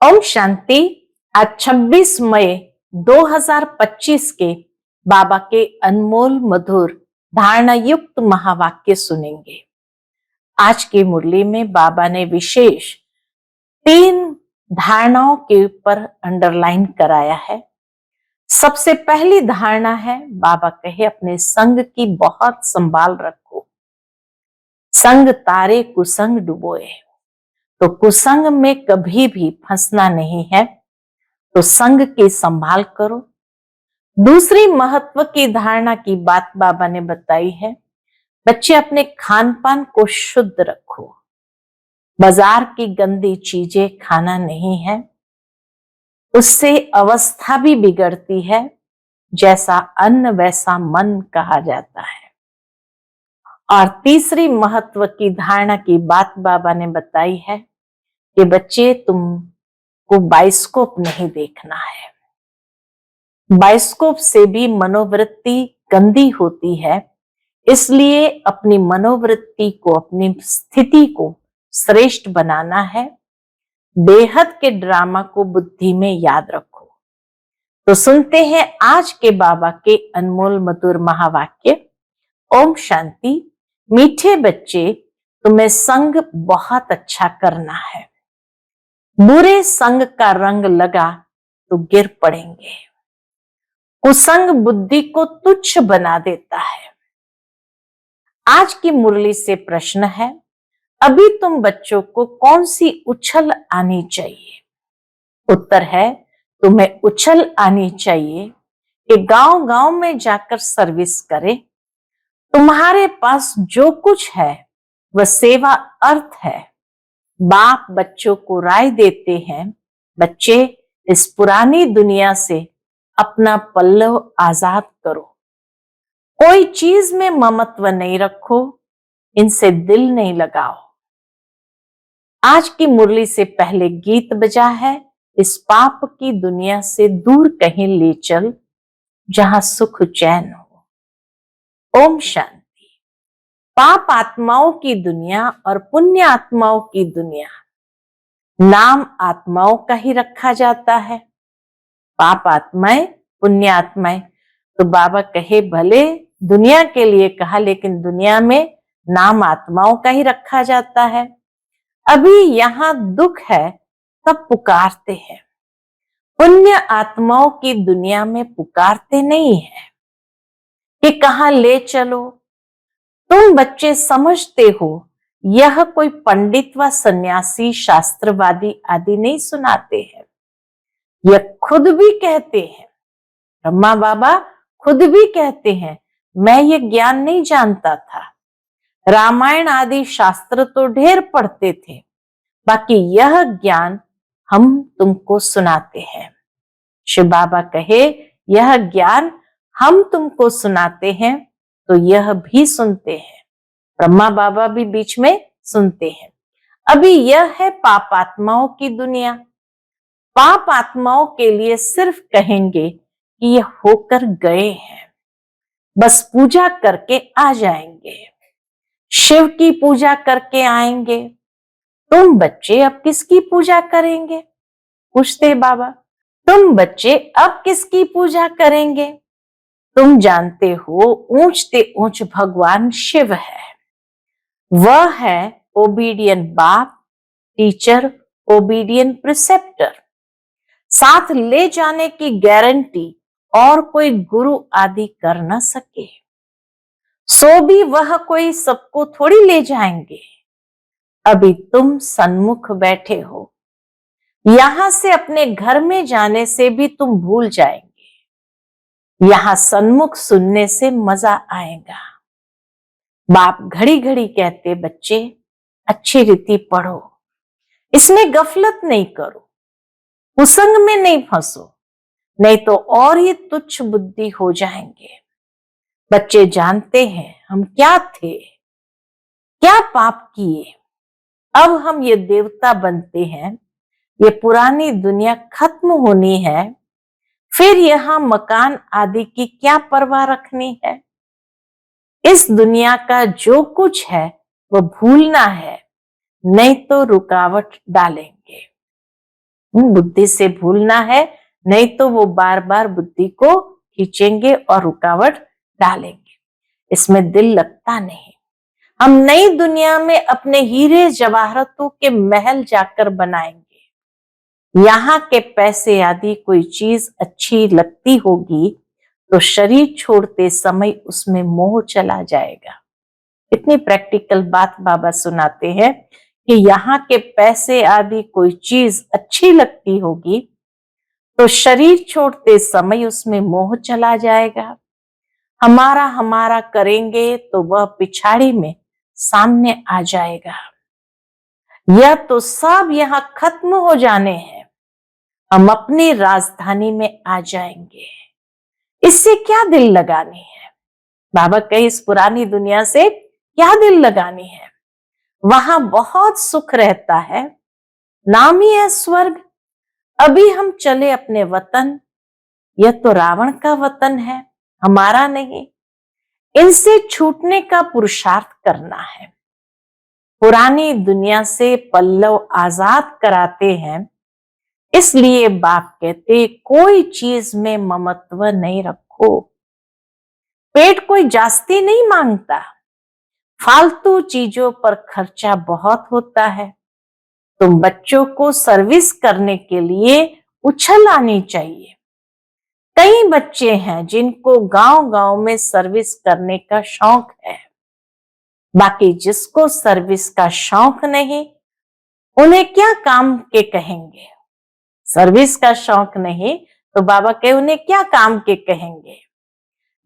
ओम शांति। आज 26 मई 2025 के बाबा के अनमोल मधुर धारणा युक्त महावाक्य सुनेंगे। आज की मुरली में बाबा ने विशेष 3 धारणाओं के ऊपर अंडरलाइन कराया है। सबसे पहली धारणा है, बाबा कहे अपने संग की बहुत संभाल रखो। संग तारे कुसंग डुबोए, तो कुसंग में कभी भी फंसना नहीं है, तो संग की संभाल करो। दूसरी महत्व की धारणा की बात बाबा ने बताई है, बच्चे अपने खान पान को शुद्ध रखो। बाजार की गंदी चीजें खाना नहीं है, उससे अवस्था भी बिगड़ती है। जैसा अन्न वैसा मन कहा जाता है। और तीसरी महत्व की धारणा की बात बाबा ने बताई है कि बच्चे तुमको बाइस्कोप नहीं देखना है। बाइस्कोप से भी मनोवृत्ति गंदी होती है, इसलिए अपनी मनोवृत्ति को, अपनी स्थिति को श्रेष्ठ बनाना है। बेहद के ड्रामा को बुद्धि में याद रखो। तो सुनते हैं आज के बाबा के अनमोल मधुर महावाक्य। ओम शांति। मीठे बच्चे, तुम्हें संग बहुत अच्छा करना है। बुरे संग का रंग लगा तो गिर पड़ेंगे। कुसंग बुद्धि को तुच्छ बना देता है। आज की मुरली से प्रश्न है, अभी तुम बच्चों को कौन सी उछल आनी चाहिए? उत्तर है, तुम्हें उछल आनी चाहिए कि गांव गांव में जाकर सर्विस करे। तुम्हारे पास जो कुछ है वह सेवा अर्थ है। बाप बच्चों को राय देते हैं, बच्चे इस पुरानी दुनिया से अपना पल्लव आजाद करो। कोई चीज में ममत्व नहीं रखो, इनसे दिल नहीं लगाओ। आज की मुरली से पहले गीत बजा है, इस पाप की दुनिया से दूर कहीं ले चल, जहां सुख चैन हो। ओम शांति। पाप आत्माओं की दुनिया और पुण्य आत्माओं की दुनिया, नाम आत्माओं का ही रखा जाता है। पाप आत्माएं, पुण्य आत्माएं। तो बाबा कहे भले दुनिया के लिए कहा, लेकिन दुनिया में नाम आत्माओं का ही रखा जाता है। अभी यहां दुख है तब पुकारते हैं, पुण्य आत्माओं की दुनिया में पुकारते नहीं है कि कहां ले चलो। तुम बच्चे समझते हो, यह कोई पंडित व सन्यासी शास्त्रवादी आदि नहीं सुनाते हैं। यह खुद भी कहते हैं, ब्रह्मा बाबा खुद भी कहते हैं, मैं ये ज्ञान नहीं जानता था। रामायण आदि शास्त्र तो ढेर पढ़ते थे, बाकी यह ज्ञान हम तुमको सुनाते हैं। शिव बाबा कहे, यह ज्ञान हम तुमको सुनाते हैं, तो यह भी सुनते हैं। ब्रह्मा बाबा भी बीच में सुनते हैं। अभी यह है पाप आत्माओं की दुनिया। पाप आत्माओं के लिए सिर्फ कहेंगे कि ये होकर गए हैं, बस पूजा करके आ जाएंगे, शिव की पूजा करके आएंगे। तुम बच्चे अब किसकी पूजा करेंगे? पूछते बाबा, तुम बच्चे अब किसकी पूजा करेंगे? तुम जानते हो ऊंचते ऊंच भगवान शिव है। वह है ओबीडियंट बाप, टीचर, ओबीडियंट प्रिसेप्टर। साथ ले जाने की गारंटी और कोई गुरु आदि कर न सके। सो भी वह कोई सबको थोड़ी ले जाएंगे। अभी तुम सन्मुख बैठे हो, यहां से अपने घर में जाने से भी तुम भूल जाएंगे। यहां सन्मुख सुनने से मजा आएगा। बाप घड़ी घड़ी कहते, बच्चे अच्छी रीति पढ़ो, इसमें गफलत नहीं करो, कुसंग में नहीं फंसो, नहीं तो और ही तुच्छ बुद्धि हो जाएंगे। बच्चे जानते हैं हम क्या थे, क्या पाप किए, अब हम ये देवता बनते हैं। ये पुरानी दुनिया खत्म होनी है, फिर यहां मकान आदि की क्या परवाह रखनी है। इस दुनिया का जो कुछ है वह भूलना है, नहीं तो रुकावट डालेंगे। बुद्धि से भूलना है, नहीं तो वो बार बार बुद्धि को खींचेंगे और रुकावट डालेंगे। इसमें दिल लगता नहीं। हम नई दुनिया में अपने हीरे जवाहरतों के महल जाकर बनाएंगे। यहाँ के पैसे आदि कोई चीज अच्छी लगती होगी तो शरीर छोड़ते समय उसमें मोह चला जाएगा। इतनी प्रैक्टिकल बात बाबा सुनाते हैं कि यहाँ के पैसे आदि कोई चीज अच्छी लगती होगी तो शरीर छोड़ते समय उसमें मोह चला जाएगा। हमारा हमारा करेंगे तो वह पिछाड़ी में सामने आ जाएगा। यह तो सब यहाँ खत्म हो जाने हैं, हम अपनी राजधानी में आ जाएंगे। इससे क्या दिल लगानी है? बाबा कहे इस पुरानी दुनिया से क्या दिल लगानी है? वहां बहुत सुख रहता है, नाम ही है स्वर्ग। अभी हम चले अपने वतन, यह तो रावण का वतन है, हमारा नहीं। इनसे छूटने का पुरुषार्थ करना है। पुरानी दुनिया से पल्लव आजाद कराते हैं, इसलिए बाप कहते कोई चीज में ममत्व नहीं रखो। पेट कोई जास्ती नहीं मांगता, फालतू चीजों पर खर्चा बहुत होता है। तुम बच्चों को सर्विस करने के लिए उछल आनी चाहिए। कई बच्चे हैं जिनको गांव गांव में सर्विस करने का शौक है, बाकी जिसको सर्विस का शौक नहीं उन्हें क्या काम के कहेंगे। सर्विस का शौक नहीं तो बाबा के उन्हें क्या काम के कहेंगे।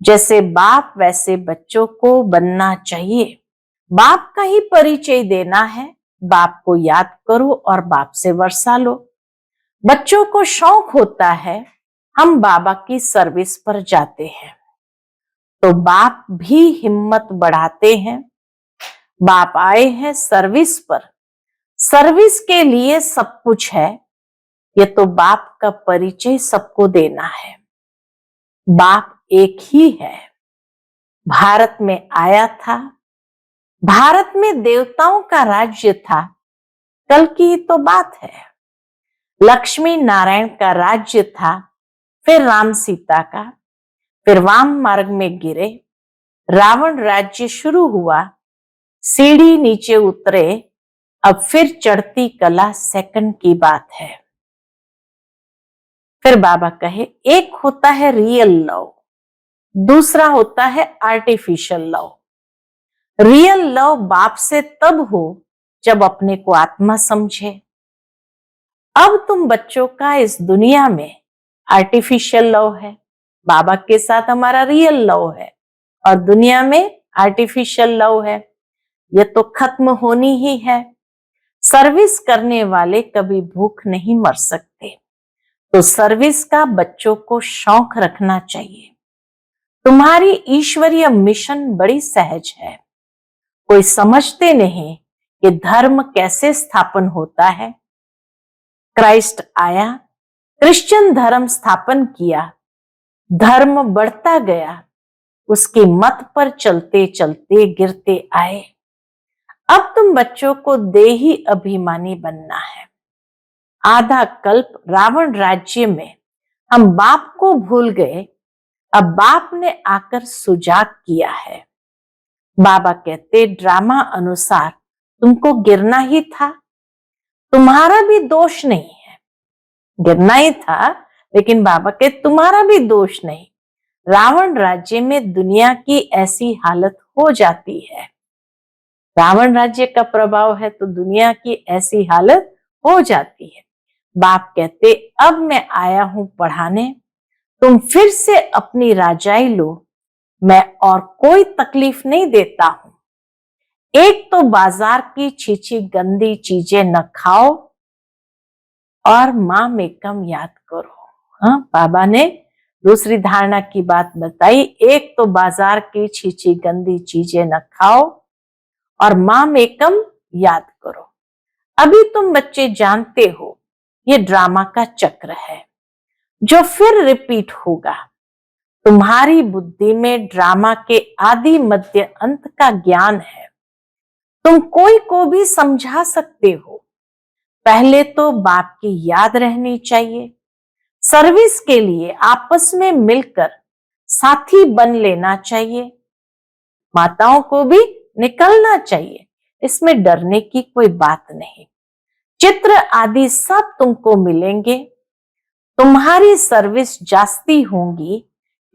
जैसे बाप वैसे बच्चों को बनना चाहिए। बाप का ही परिचय देना है, बाप को याद करो और बाप से वर्षा लो। बच्चों को शौक होता है हम बाबा की सर्विस पर जाते हैं, तो बाप भी हिम्मत बढ़ाते हैं। बाप आए हैं सर्विस पर, सर्विस के लिए सब कुछ है, ये तो बाप का परिचय सबको देना है। बाप एक ही है, भारत में आया था, भारत में देवताओं का राज्य था, कल की ही तो बात है। लक्ष्मी नारायण का राज्य था, फिर राम सीता का, फिर वाम मार्ग में गिरे, रावण राज्य शुरू हुआ, सीढ़ी नीचे उतरे, अब फिर चढ़ती कला सेकंड की बात है। फिर बाबा कहे एक होता है रियल लव, दूसरा होता है आर्टिफिशियल लव। रियल लव बाप से तब हो जब अपने को आत्मा समझे। अब तुम बच्चों का इस दुनिया में आर्टिफिशियल लव है, बाबा के साथ हमारा रियल लव है, और दुनिया में आर्टिफिशियल लव है। यह तो खत्म होनी ही है। सर्विस करने वाले कभी भूख नहीं मर सकते, तो सर्विस का बच्चों को शौक रखना चाहिए। तुम्हारी ईश्वरीय मिशन बड़ी सहज है। कोई समझते नहीं कि धर्म कैसे स्थापन होता है। क्राइस्ट आया, क्रिश्चियन धर्म स्थापन किया, धर्म बढ़ता गया, उसकी मत पर चलते चलते गिरते आए। अब तुम बच्चों को देही अभिमानी बनना है। आधा कल्प रावण राज्य में हम बाप को भूल गए, अब बाप ने आकर सुजाग किया है। बाबा कहते ड्रामा अनुसार तुमको गिरना ही था, तुम्हारा भी दोष नहीं है, गिरना ही था, लेकिन बाबा के तुम्हारा भी दोष नहीं। रावण राज्य में दुनिया की ऐसी हालत हो जाती है, रावण राज्य का प्रभाव है तो दुनिया की ऐसी हालत हो जाती है। बाप कहते अब मैं आया हूं पढ़ाने, तुम फिर से अपनी राजाई लो, मैं और कोई तकलीफ नहीं देता हूं। एक तो बाजार की छीछी गंदी चीजें न खाओ और मां मेकम याद करो। हाँ, बाबा ने दूसरी धारणा की बात बताई, एक तो बाजार की छीछी गंदी चीजें न खाओ और मां मेकम याद करो। अभी तुम बच्चे जानते हो ये ड्रामा का चक्र है जो फिर रिपीट होगा। तुम्हारी बुद्धि में ड्रामा के आदि मध्य अंत का ज्ञान है, तुम कोई को भी समझा सकते हो। पहले तो बाप की याद रहनी चाहिए। सर्विस के लिए आपस में मिलकर साथी बन लेना चाहिए। माताओं को भी निकलना चाहिए, इसमें डरने की कोई बात नहीं। चित्र आदि सब तुमको मिलेंगे। तुम्हारी सर्विस जास्ती होंगी,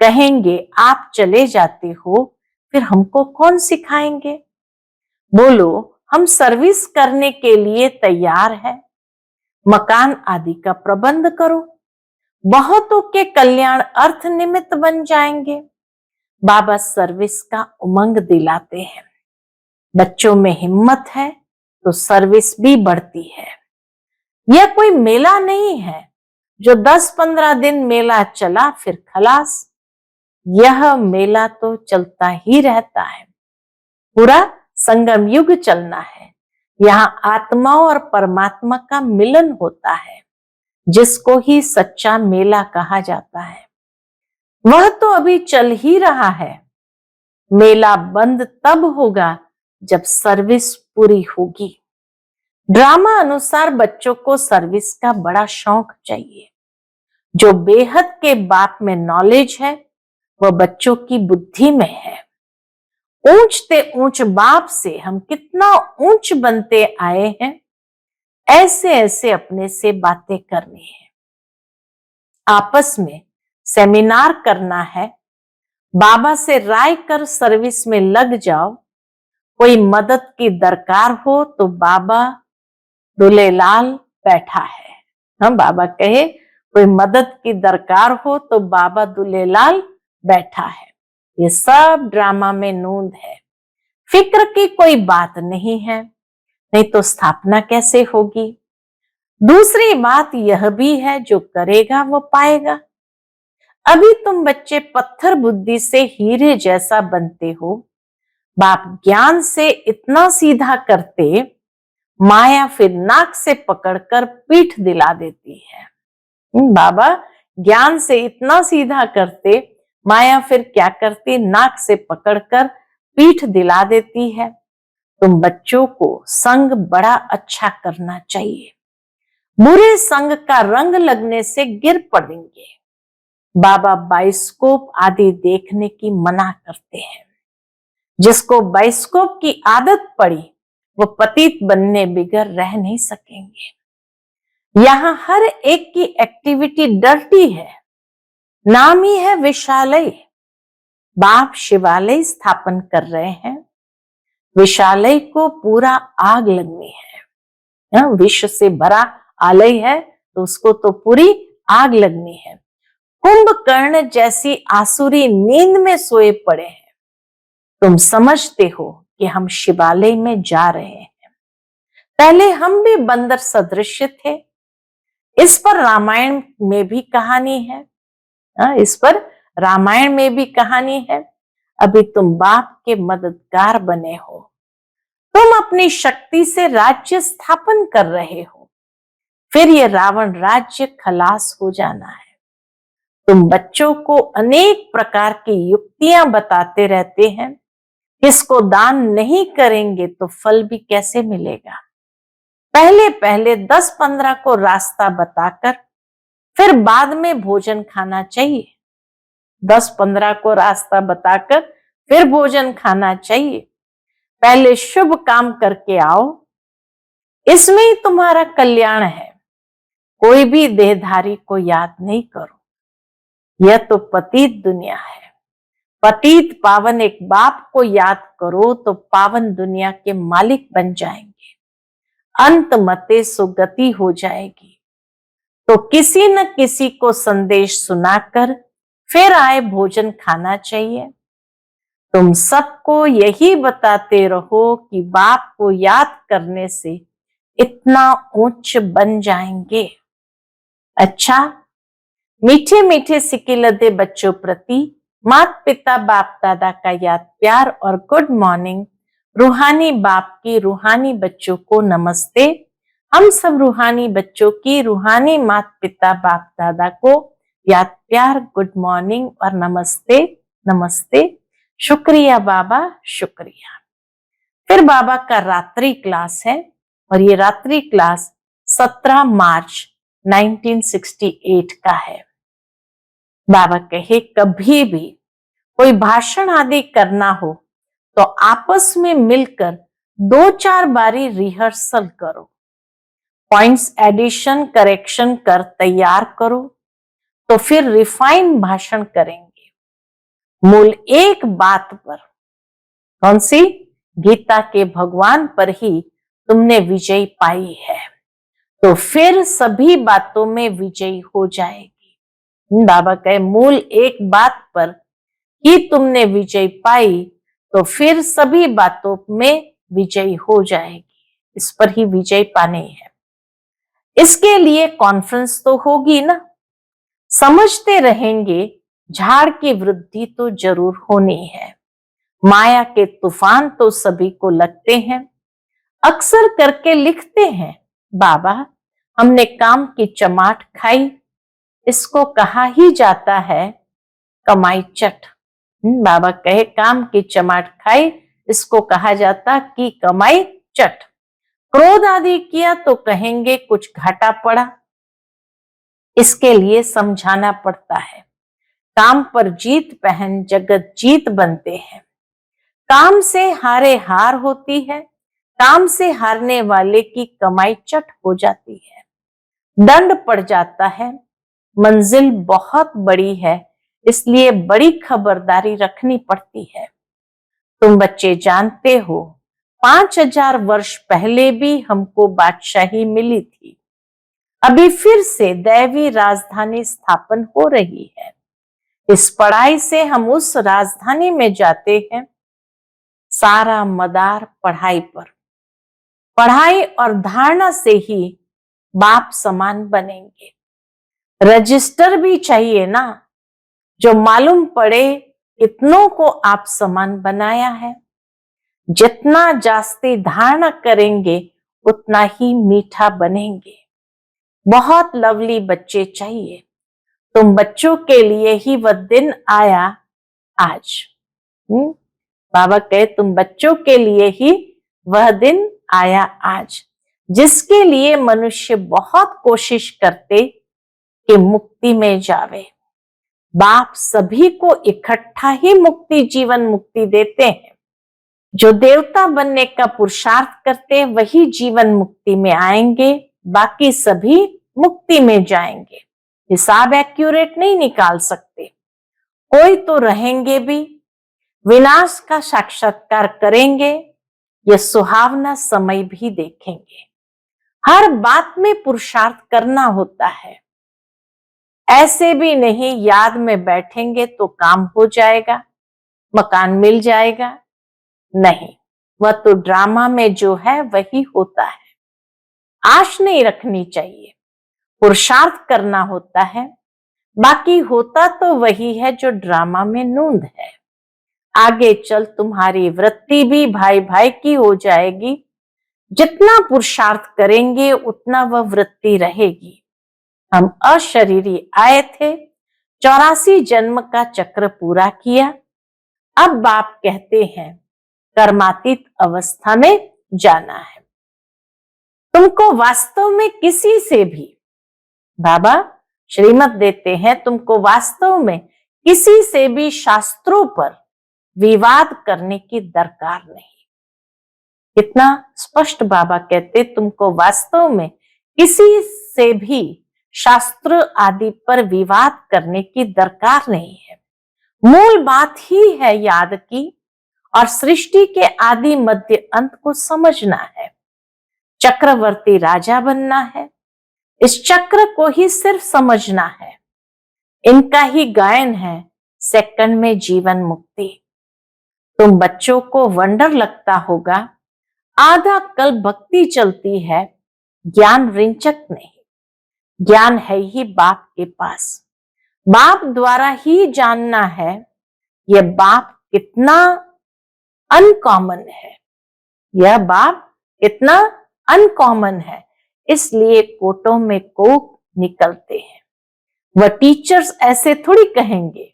कहेंगे आप चले जाते हो, फिर हमको कौन सिखाएंगे? बोलो हम सर्विस करने के लिए तैयार है। मकान आदि का प्रबंध करो, बहुतों के कल्याण अर्थ निमित्त बन जाएंगे। बाबा सर्विस का उमंग दिलाते हैं। बच्चों में हिम्मत है तो सर्विस भी बढ़ती है। यह कोई मेला नहीं है जो 10-15 दिन मेला चला फिर खलास। यह मेला तो चलता ही रहता है। पूरा संगम युग चलना है। यहाँ आत्मा और परमात्मा का मिलन होता है, जिसको ही सच्चा मेला कहा जाता है। वह तो अभी चल ही रहा है। मेला बंद तब होगा जब सर्विस पूरी होगी। ड्रामा अनुसार बच्चों को सर्विस का बड़ा शौक चाहिए। जो बेहद के बाप में नॉलेज है, वह बच्चों की बुद्धि में है। ऊंचते ऊंच बाप से हम कितना ऊंच बनते आए हैं, ऐसे ऐसे अपने से बातें करनी है। आपस में सेमिनार करना है। बाबा से राय कर सर्विस में लग जाओ। कोई मदद की दरकार हो तो बाबा दुलेलाल बैठा है। हम बाबा कहे कोई मदद की दरकार हो तो बाबा दुलेलाल बैठा है। ये सब ड्रामा में नूंद है। फिक्र की कोई बात नहीं है, नहीं तो स्थापना कैसे होगी। दूसरी बात यह भी है, जो करेगा वो पाएगा। अभी तुम बच्चे पत्थर बुद्धि से हीरे जैसा बनते हो। बाप ज्ञान से इतना सीधा करते, माया फिर नाक से पकड़कर पीठ दिला देती है। बाबा ज्ञान से इतना सीधा करते, माया फिर क्या करती, नाक से पकड़कर पीठ दिला देती है। तुम बच्चों को संग बड़ा अच्छा करना चाहिए। बुरे संग का रंग लगने से गिर पड़ेंगे। बाबा बाइस्कोप आदि देखने की मना करते हैं। जिसको बाइस्कोप की आदत पड़ी, वो पतित बनने बिगर रह नहीं सकेंगे। यहां हर एक की एक्टिविटी डर्टी है। नाम ही है विशालय। बाप शिवालय स्थापन कर रहे हैं। विशालय को पूरा आग लगनी है। विष से भरा आलय है तो उसको तो पूरी आग लगनी है। कुंभकर्ण जैसी आसुरी नींद में सोए पड़े हैं। तुम समझते हो कि हम शिवालय में जा रहे हैं। पहले हम भी बंदर सदृश थे। इस पर रामायण में भी कहानी है। इस पर रामायण में भी कहानी है। अभी तुम बाप के मददगार बने हो। तुम अपनी शक्ति से राज्य स्थापन कर रहे हो। फिर ये रावण राज्य खलास हो जाना है। तुम बच्चों को अनेक प्रकार की युक्तियां बताते रहते हैं। किसको दान नहीं करेंगे तो फल भी कैसे मिलेगा। पहले पहले 10-15 को रास्ता बताकर फिर बाद में भोजन खाना चाहिए। 10-15 को रास्ता बताकर फिर भोजन खाना चाहिए। पहले शुभ काम करके आओ, इसमें ही तुम्हारा कल्याण है। कोई भी देहधारी को याद नहीं करो। यह तो पतित दुनिया है। पतित पावन एक बाप को याद करो तो पावन दुनिया के मालिक बन जाएंगे। अंत मते सुगति हो जाएगी। तो किसी न किसी को संदेश सुनाकर फिर आए भोजन खाना चाहिए। तुम सबको यही बताते रहो कि बाप को याद करने से इतना ऊंच बन जाएंगे। अच्छा, मीठे मीठे सिकिलते बच्चों प्रति माता पिता बाप दादा का याद प्यार और गुड मॉर्निंग। रूहानी बाप की रूहानी बच्चों को नमस्ते। हम सब रूहानी बच्चों की रूहानी माता पिता बाप दादा को याद प्यार, गुड मॉर्निंग और नमस्ते नमस्ते। शुक्रिया बाबा, शुक्रिया। फिर बाबा का रात्रि क्लास है और ये रात्रि क्लास 17 मार्च 1968 का है। बाबा कहे कभी भी कोई भाषण आदि करना हो तो आपस में मिलकर 2-4 बारी रिहर्सल करो, पॉइंट्स एडिशन करेक्शन कर तैयार करो, तो फिर रिफाइन भाषण करेंगे। मूल एक बात पर, कौन सी? गीता के भगवान पर ही तुमने विजय पाई है, तो फिर सभी बातों में विजयी हो जाएगी। बाबा कहे मूल एक बात पर ही तुमने विजय पाई तो फिर सभी बातों में विजयी हो जाएगी। इस पर ही विजय पानी है। इसके लिए कॉन्फ्रेंस तो होगी ना। समझते रहेंगे झाड़ की वृद्धि तो जरूर होनी है। माया के तूफान तो सभी को लगते हैं। अक्सर करके लिखते हैं, बाबा हमने काम की चमाट खाई, इसको कहा ही जाता है कमाई चट। बाबा कहे काम की चमाट खाई, इसको कहा जाता कि कमाई चट। क्रोध आदि किया तो कहेंगे कुछ घाटा पड़ा। इसके लिए समझाना पड़ता है, काम पर जीत पहन जगत जीत बनते हैं। काम से हारे हार होती है, काम से हारने वाले की कमाई चट हो जाती है, दंड पड़ जाता है। मंजिल बहुत बड़ी है, इसलिए बड़ी खबरदारी रखनी पड़ती है। तुम बच्चे जानते हो 5000 वर्ष पहले भी हमको बादशाही मिली थी। अभी फिर से दैवी राजधानी स्थापन हो रही है। इस पढ़ाई से हम उस राजधानी में जाते हैं। सारा मदार पढ़ाई पर, पढ़ाई और धारणा से ही बाप समान बनेंगे। रजिस्टर भी चाहिए ना, जो मालूम पड़े इतनों को आप समान बनाया है। जितना जास्ती धारणा करेंगे उतना ही मीठा बनेंगे। बहुत लवली बच्चे चाहिए। तुम बच्चों के लिए ही वह दिन आया आज। बाबा कहे तुम बच्चों के लिए ही वह दिन आया आज, जिसके लिए मनुष्य बहुत कोशिश करते कि मुक्ति में जावे। बाप सभी को इकट्ठा ही मुक्ति, जीवन मुक्ति देते हैं। जो देवता बनने का पुरुषार्थ करते वही जीवन मुक्ति में आएंगे, बाकी सभी मुक्ति में जाएंगे। हिसाब एक्यूरेट नहीं निकाल सकते। कोई तो रहेंगे भी, विनाश का साक्षात्कार करेंगे, यह सुहावना समय भी देखेंगे। हर बात में पुरुषार्थ करना होता है। ऐसे भी नहीं याद में बैठेंगे तो काम हो जाएगा, मकान मिल जाएगा। नहीं, वह तो ड्रामा में जो है वही होता है। आश नहीं रखनी चाहिए, पुरुषार्थ करना होता है। बाकी होता तो वही है जो ड्रामा में नूंद है। आगे चल तुम्हारी वृत्ति भी भाई भाई की हो जाएगी। जितना पुरुषार्थ करेंगे उतना वह वृत्ति रहेगी। हम अशरीरी आए थे, 84 जन्म का चक्र पूरा किया। अब बाप कहते हैं कर्मातीत अवस्था में जाना है। तुमको वास्तव में किसी से भी, बाबा श्रीमत देते हैं, तुमको वास्तव में किसी से भी शास्त्रों पर विवाद करने की दरकार नहीं। कितना स्पष्ट बाबा कहते, तुमको वास्तव में किसी से भी शास्त्र आदि पर विवाद करने की दरकार नहीं है। मूल बात ही है याद की, और सृष्टि के आदि मध्य अंत को समझना है। चक्रवर्ती राजा बनना है, इस चक्र को ही सिर्फ समझना है। इनका ही गायन है सेकंड में जीवन मुक्ति। तुम बच्चों को वंडर लगता होगा, आधा कल भक्ति चलती है, ज्ञान रिंचक नहीं। ज्ञान है ही बाप के पास, बाप द्वारा ही जानना है। यह बाप कितना अनकॉमन है, यह बाप इतना अनकॉमन है, इसलिए कोटों में कोक निकलते हैं। वह टीचर्स ऐसे थोड़ी कहेंगे,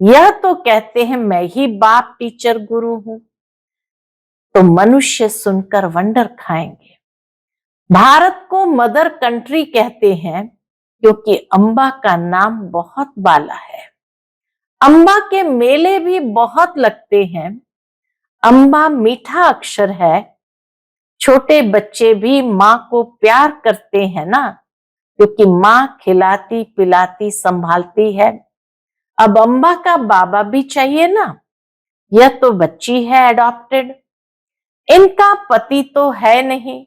यह तो कहते हैं मैं ही बाप टीचर गुरु हूं। तो मनुष्य सुनकर वंडर खाएंगे। भारत को मदर कंट्री कहते हैं क्योंकि अम्बा का नाम बहुत बाला है। अम्बा के मेले भी बहुत लगते हैं। अम्बा मीठा अक्षर है। छोटे बच्चे भी माँ को प्यार करते हैं ना, क्योंकि माँ खिलाती पिलाती संभालती है। अब अम्बा का बाबा भी चाहिए ना, यह तो बच्ची है अडॉप्टेड। इनका पति तो है नहीं,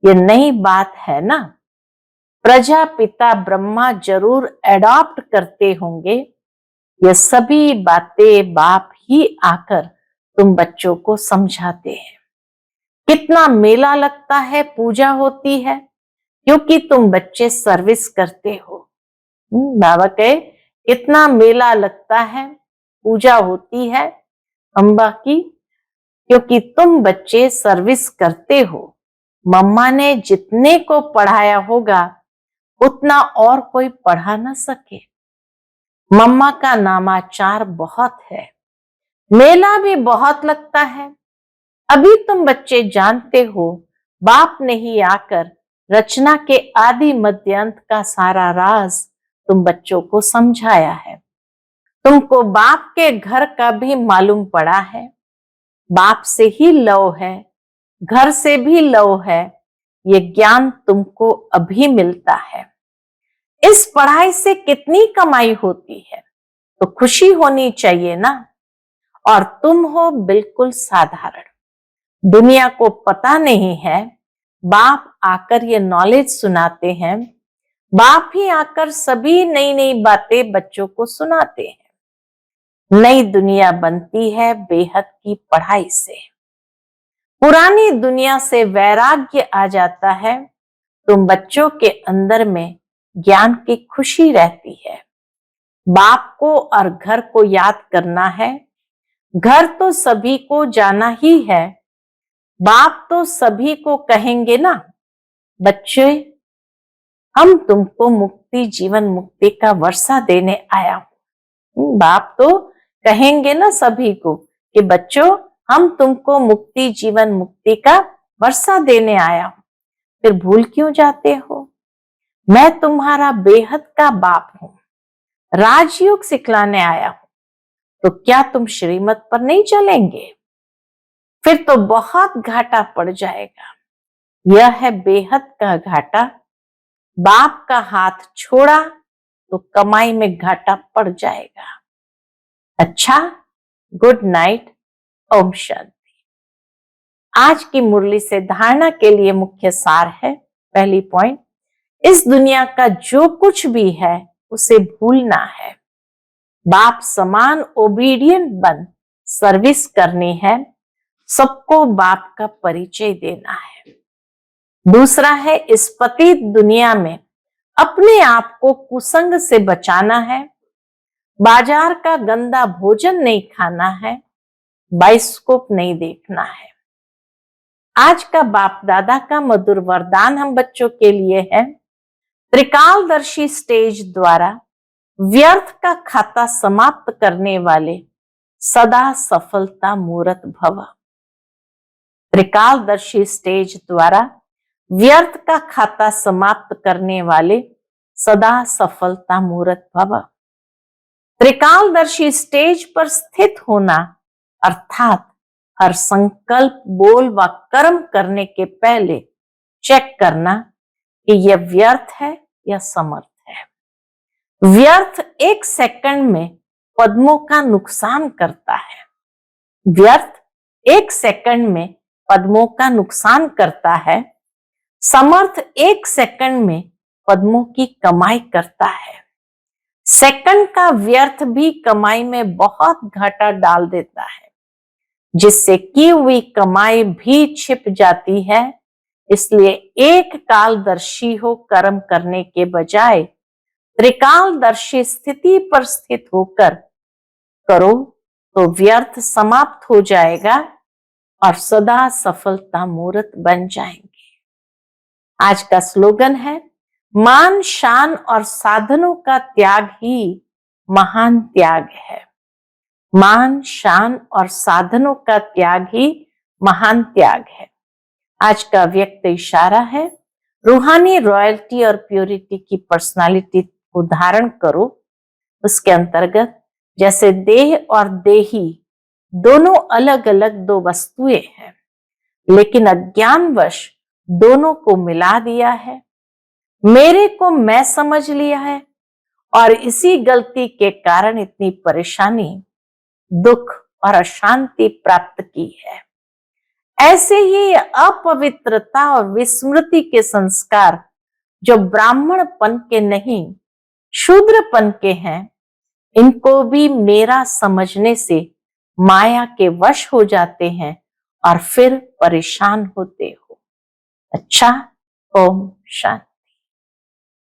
ये नई बात है ना। प्रजापिता ब्रह्मा जरूर एडॉप्ट करते होंगे। ये सभी बातें बाप ही आकर तुम बच्चों को समझाते हैं। कितना मेला लगता है, पूजा होती है, क्योंकि तुम बच्चे सर्विस करते हो। बाबा कहे कितना मेला लगता है, पूजा होती है अम्बा की, क्योंकि तुम बच्चे सर्विस करते हो। मम्मा ने जितने को पढ़ाया होगा उतना और कोई पढ़ा ना सके। मम्मा का नामाचार बहुत है, मेला भी बहुत लगता है। अभी तुम बच्चे जानते हो, बाप ने ही आकर रचना के आदि मध्य अंत का सारा राज तुम बच्चों को समझाया है। तुमको बाप के घर का भी मालूम पड़ा है। बाप से ही लव है, घर से भी लव है। ये ज्ञान तुमको अभी मिलता है। इस पढ़ाई से कितनी कमाई होती है, तो खुशी होनी चाहिए ना। और तुम हो बिल्कुल साधारण, दुनिया को पता नहीं है। बाप आकर ये नॉलेज सुनाते हैं। बाप ही आकर सभी नई नई बातें बच्चों को सुनाते हैं। नई दुनिया बनती है बेहद की पढ़ाई से। पुरानी दुनिया से वैराग्य आ जाता है। तुम बच्चों के अंदर में ज्ञान की खुशी रहती है। बाप को और घर को याद करना है। घर तो सभी को जाना ही है। बाप तो सभी को कहेंगे ना, बच्चे हम तुमको मुक्ति जीवन मुक्ति का वर्षा देने आया हूं। बाप तो कहेंगे ना सभी को कि बच्चों हम तुमको मुक्ति जीवन मुक्ति का वर्षा देने आया हूं। फिर भूल क्यों जाते हो? मैं तुम्हारा बेहद का बाप हूं, राजयोग सिखलाने आया हूं। तो क्या तुम श्रीमत पर नहीं चलेंगे? फिर तो बहुत घाटा पड़ जाएगा। यह है बेहद का घाटा। बाप का हाथ छोड़ा तो कमाई में घाटा पड़ जाएगा। अच्छा, गुड नाइट, ओम शांति। आज की मुरली से धारणा के लिए मुख्य सार है। पहली पॉइंट, इस दुनिया का जो कुछ भी है उसे भूलना है। बाप समान ओबीडियंट बन सर्विस करनी है। सबको बाप का परिचय देना है। दूसरा है, इस पतित दुनिया में अपने आप को कुसंग से बचाना है। बाजार का गंदा भोजन नहीं खाना है। बाइस्कोप नहीं देखना है। आज का बाप दादा का मधुर वरदान हम बच्चों के लिए है। त्रिकालदर्शी स्टेज द्वारा व्यर्थ का खाता समाप्त करने वाले सदा सफलता मूर्त भव। त्रिकालदर्शी स्टेज द्वारा व्यर्थ का खाता समाप्त करने वाले सदा सफलता मूर्त भव। त्रिकालदर्शी स्टेज पर स्थित होना अर्थात हर संकल्प बोल व कर्म करने के पहले चेक करना कि यह व्यर्थ है या समर्थ है। व्यर्थ एक सेकंड में पद्मों का नुकसान करता है। व्यर्थ एक सेकंड में पद्मों का नुकसान करता है। समर्थ एक सेकंड में पद्मों की कमाई करता है। सेकंड का व्यर्थ भी कमाई में बहुत घाटा डाल देता है, जिससे की हुई कमाई भी छिप जाती है। इसलिए एक कालदर्शी हो कर्म करने के बजाय त्रिकालदर्शी स्थिति पर स्थित होकर करो तो व्यर्थ समाप्त हो जाएगा और सदा सफलता मूर्त बन जाएंगे। आज का स्लोगन है, मान शान और साधनों का त्याग ही महान त्याग है। मान शान और साधनों का त्याग ही महान त्याग है। आज का व्यक्त इशारा है, रूहानी रॉयल्टी और प्योरिटी की पर्सनालिटी को धारण करो। उसके अंतर्गत जैसे देह और देही दोनों अलग अलग दो वस्तुएं हैं, लेकिन अज्ञानवश दोनों को मिला दिया है। मेरे को मैं समझ लिया है और इसी गलती के कारण इतनी परेशानी, दुख और अशांति प्राप्त की है। ऐसे ही अपवित्रता और विस्मृति के संस्कार जो ब्राह्मणपन के नहीं शूद्रपन के हैं, इनको भी मेरा समझने से माया के वश हो जाते हैं और फिर परेशान होते हो। अच्छा, ओम शांति।